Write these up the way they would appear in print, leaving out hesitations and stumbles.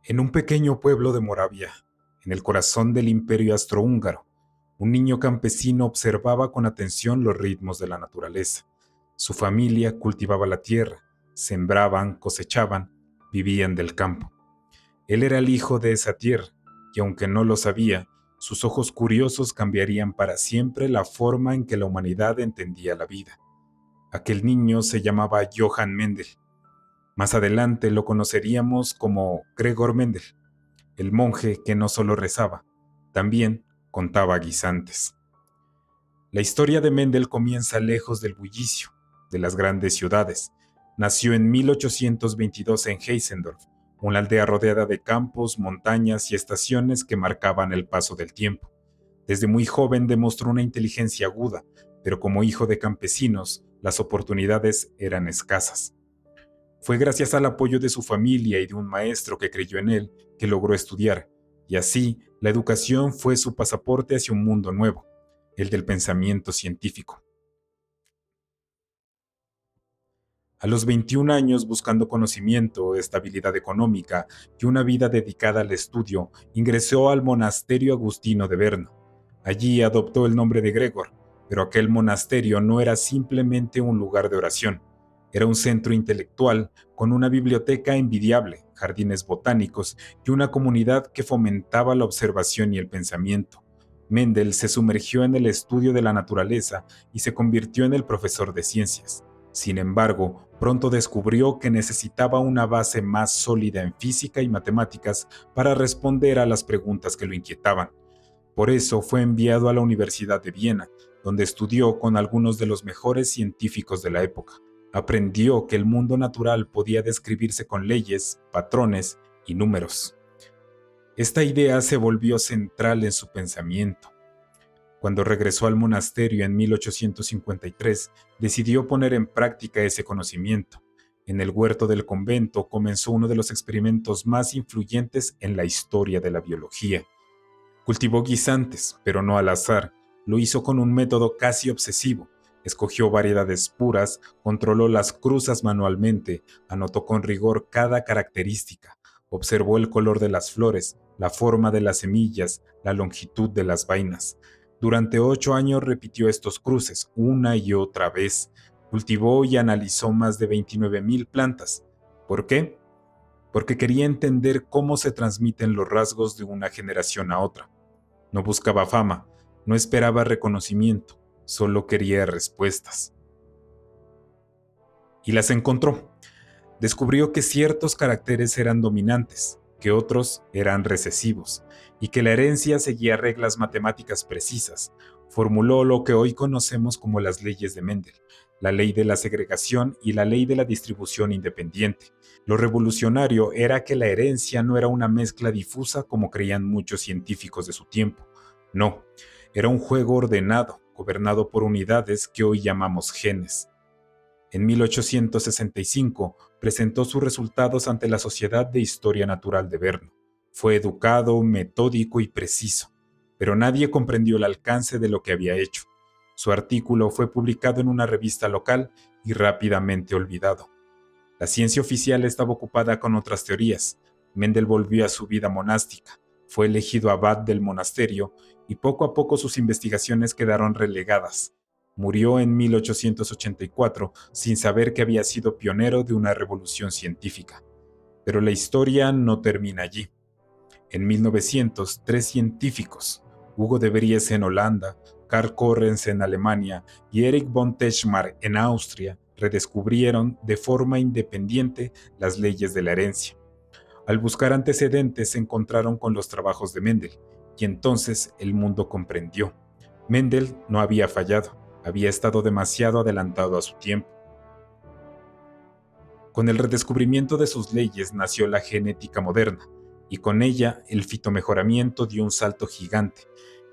En un pequeño pueblo de Moravia, en el corazón del imperio austrohúngaro, un niño campesino observaba con atención los ritmos de la naturaleza. Su familia cultivaba la tierra, sembraban, cosechaban, vivían del campo. Él era el hijo de esa tierra, y aunque no lo sabía, sus ojos curiosos cambiarían para siempre la forma en que la humanidad entendía la vida. Aquel niño se llamaba Johann Mendel. Más adelante lo conoceríamos como Gregor Mendel, el monje que no solo rezaba, también contaba guisantes. La historia de Mendel comienza lejos del bullicio de las grandes ciudades. Nació en 1822 en Heisendorf, una aldea rodeada de campos, montañas y estaciones que marcaban el paso del tiempo. Desde muy joven demostró una inteligencia aguda, pero como hijo de campesinos, las oportunidades eran escasas. Fue gracias al apoyo de su familia y de un maestro que creyó en él que logró estudiar, y así la educación fue su pasaporte hacia un mundo nuevo, el del pensamiento científico. A los 21 años, buscando conocimiento, estabilidad económica y una vida dedicada al estudio, ingresó al monasterio agustino de Brno. Allí adoptó el nombre de Gregor, pero aquel monasterio no era simplemente un lugar de oración. Era un centro intelectual con una biblioteca envidiable, jardines botánicos y una comunidad que fomentaba la observación y el pensamiento. Mendel se sumergió en el estudio de la naturaleza y se convirtió en el profesor de ciencias. Sin embargo, pronto descubrió que necesitaba una base más sólida en física y matemáticas para responder a las preguntas que lo inquietaban. Por eso fue enviado a la Universidad de Viena, donde estudió con algunos de los mejores científicos de la época. Aprendió que el mundo natural podía describirse con leyes, patrones y números. Esta idea se volvió central en su pensamiento. Cuando regresó al monasterio en 1853, decidió poner en práctica ese conocimiento. En el huerto del convento comenzó uno de los experimentos más influyentes en la historia de la biología. Cultivó guisantes, pero no al azar. Lo hizo con un método casi obsesivo. Escogió variedades puras, controló las cruzas manualmente, anotó con rigor cada característica, observó el color de las flores, la forma de las semillas, la longitud de las vainas. Durante 8 años repitió estos cruces una y otra vez. Cultivó y analizó más de 29,000 plantas. ¿Por qué? Porque quería entender cómo se transmiten los rasgos de una generación a otra. No buscaba fama, no esperaba reconocimiento, solo quería respuestas. Y las encontró. Descubrió que ciertos caracteres eran dominantes, que otros eran recesivos, y que la herencia seguía reglas matemáticas precisas. Formuló lo que hoy conocemos como las leyes de Mendel, la ley de la segregación y la ley de la distribución independiente. Lo revolucionario era que la herencia no era una mezcla difusa como creían muchos científicos de su tiempo. No, era un juego ordenado, gobernado por unidades que hoy llamamos genes. En 1865 presentó sus resultados ante la Sociedad de Historia Natural de Brno. Fue educado, metódico y preciso, pero nadie comprendió el alcance de lo que había hecho. Su artículo fue publicado en una revista local y rápidamente olvidado. La ciencia oficial estaba ocupada con otras teorías. Mendel volvió a su vida monástica, fue elegido abad del monasterio y poco a poco sus investigaciones quedaron relegadas. Murió en 1884 sin saber que había sido pionero de una revolución científica. Pero la historia no termina allí. En 1900, 3 científicos, Hugo de Vries en Holanda, Karl Correns en Alemania y Erich von Teschmark en Austria, redescubrieron de forma independiente las leyes de la herencia. Al buscar antecedentes se encontraron con los trabajos de Mendel, y entonces el mundo comprendió. Mendel no había fallado, había estado demasiado adelantado a su tiempo. Con el redescubrimiento de sus leyes nació la genética moderna, y con ella el fitomejoramiento dio un salto gigante.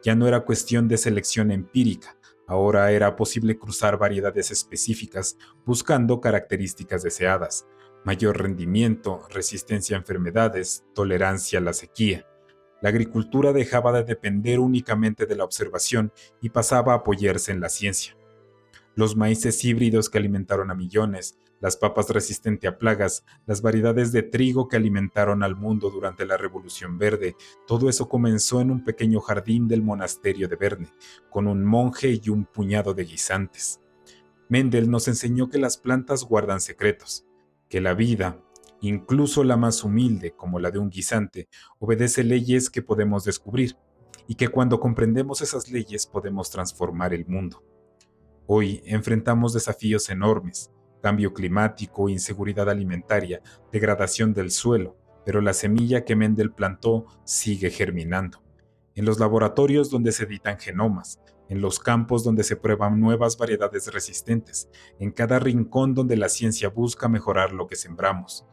Ya no era cuestión de selección empírica, ahora era posible cruzar variedades específicas buscando características deseadas, mayor rendimiento, resistencia a enfermedades, tolerancia a la sequía. La agricultura dejaba de depender únicamente de la observación y pasaba a apoyarse en la ciencia. Los maíces híbridos que alimentaron a millones, las papas resistentes a plagas, las variedades de trigo que alimentaron al mundo durante la Revolución Verde, todo eso comenzó en un pequeño jardín del monasterio de Berne, con un monje y un puñado de guisantes. Mendel nos enseñó que las plantas guardan secretos, que la vida, incluso la más humilde como la de un guisante, obedece leyes que podemos descubrir, y que cuando comprendemos esas leyes podemos transformar el mundo. Hoy enfrentamos desafíos enormes: cambio climático, inseguridad alimentaria, degradación del suelo, pero la semilla que Mendel plantó sigue germinando. En los laboratorios donde se editan genomas, en los campos donde se prueban nuevas variedades resistentes, en cada rincón donde la ciencia busca mejorar lo que sembramos.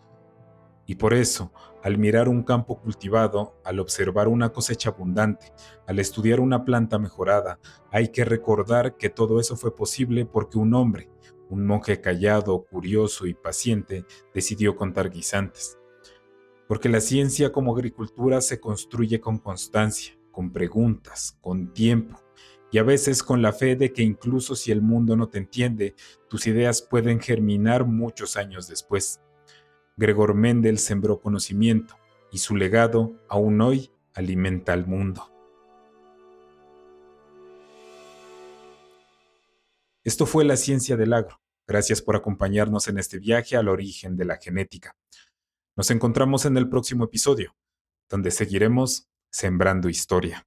Y por eso, al mirar un campo cultivado, al observar una cosecha abundante, al estudiar una planta mejorada, hay que recordar que todo eso fue posible porque un hombre, un monje callado, curioso y paciente, decidió contar guisantes. Porque la ciencia como agricultura se construye con constancia, con preguntas, con tiempo, y a veces con la fe de que incluso si el mundo no te entiende, tus ideas pueden germinar muchos años después. Gregor Mendel sembró conocimiento, y su legado, aún hoy, alimenta al mundo. Esto fue La Ciencia del Agro. Gracias por acompañarnos en este viaje al origen de la genética. Nos encontramos en el próximo episodio, donde seguiremos sembrando historia.